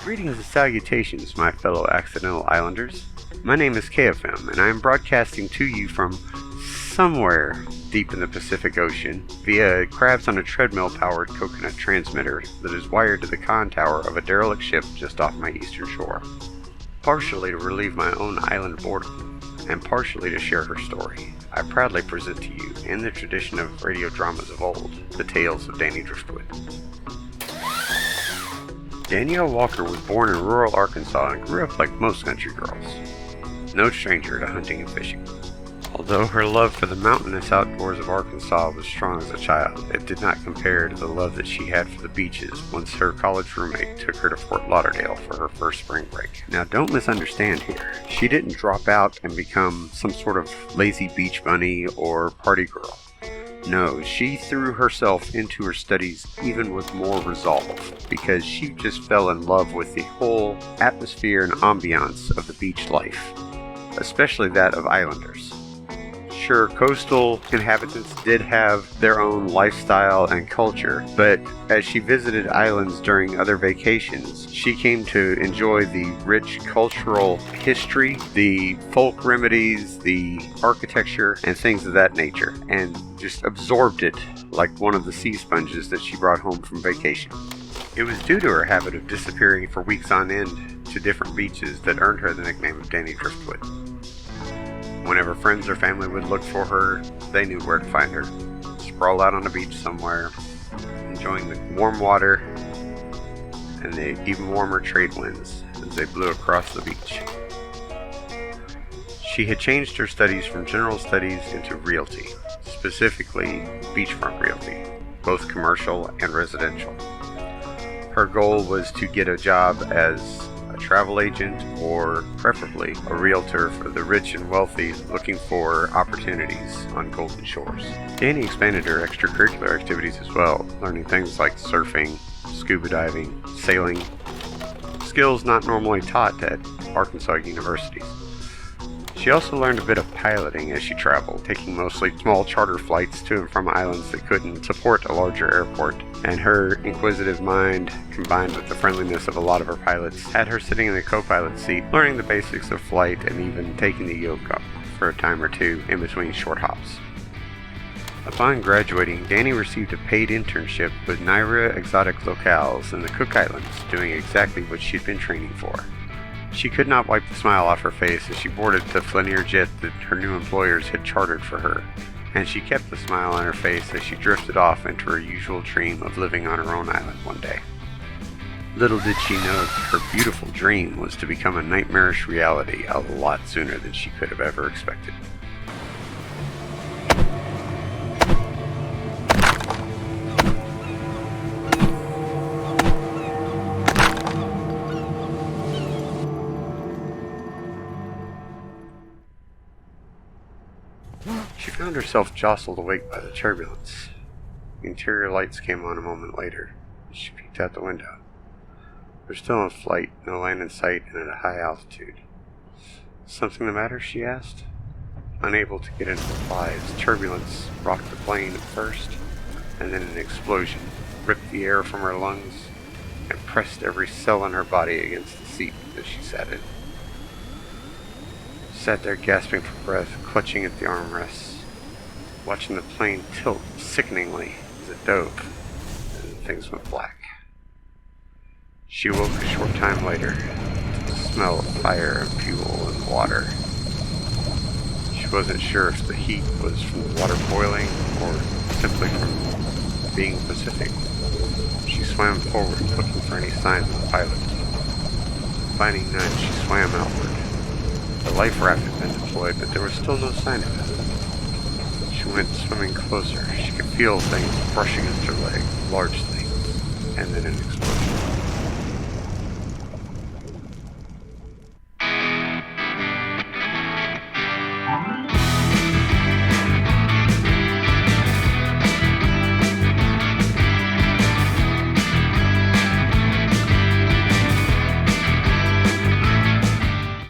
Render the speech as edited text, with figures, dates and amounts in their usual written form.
Greetings and salutations, my fellow accidental islanders. My name is KFM, and I am broadcasting to you from somewhere deep in the Pacific Ocean via crabs on a treadmill-powered coconut transmitter that is wired to the con tower of a derelict ship just off my eastern shore. Partially to relieve my own island boredom, and partially to share her story, I proudly present to you, in the tradition of radio dramas of old, the tales of Danny Driftwood. Danielle Walker was born in rural Arkansas and grew up like most country girls. No stranger to hunting and fishing. Although her love for the mountainous outdoors of Arkansas was strong as a child, it did not compare to the love that she had for the beaches once her college roommate took her to Fort Lauderdale for her first spring break. Now don't misunderstand here. She didn't drop out and become some sort of lazy beach bunny or party girl. No, she threw herself into her studies even with more resolve, because she just fell in love with the whole atmosphere and ambiance of the beach life, especially that of islanders. Sure, coastal inhabitants did have their own lifestyle and culture, but as she visited islands during other vacations, she came to enjoy the rich cultural history, the folk remedies, the architecture, and things of that nature, and just absorbed it like one of the sea sponges that she brought home from vacation. It was due to her habit of disappearing for weeks on end to different beaches that earned her the nickname of Danny Driftwood. Whenever friends or family would look for her, they knew where to find her. Sprawl out on a beach somewhere, enjoying the warm water and the even warmer trade winds as they blew across the beach. She had changed her studies from general studies into realty, specifically beachfront realty, both commercial and residential. Her goal was to get a job as travel agent, or preferably a realtor for the rich and wealthy looking for opportunities on Golden Shores. Danny expanded her extracurricular activities as well, learning things like surfing, scuba diving, sailing, skills not normally taught at Arkansas universities. She also learned a bit of piloting as she traveled, taking mostly small charter flights to and from islands that couldn't support a larger airport, and her inquisitive mind, combined with the friendliness of a lot of her pilots, had her sitting in the co-pilot seat, learning the basics of flight and even taking the yoke up for a time or two in between short hops. Upon graduating, Danny received a paid internship with Naira Exotic Locales in the Cook Islands, doing exactly what she'd been training for. She could not wipe the smile off her face as she boarded the Flanier jet that her new employers had chartered for her, and she kept the smile on her face as she drifted off into her usual dream of living on her own island one day. Little did she know that her beautiful dream was to become a nightmarish reality a lot sooner than she could have ever expected. She found herself jostled awake by the turbulence. The interior lights came on a moment later as she peeked out the window. They're still in flight, no land in sight, and at a high altitude. Something the matter? She asked. Unable to get any replies, turbulence rocked the plane at first, and then an explosion ripped the air from her lungs and pressed every cell in her body against the seat that she sat in. Sat there gasping for breath, clutching at the armrests, watching the plane tilt sickeningly as it dove, and things went black. She woke a short time later to the smell of fire and fuel and water. She wasn't sure if the heat was from the water boiling or simply from being Pacific. She swam forward, looking for any signs of the pilot. Finding none, she swam outward. The life raft had been deployed, but there was still no sign of it. She went swimming closer. She could feel things brushing against her leg, large things, and then an explosion.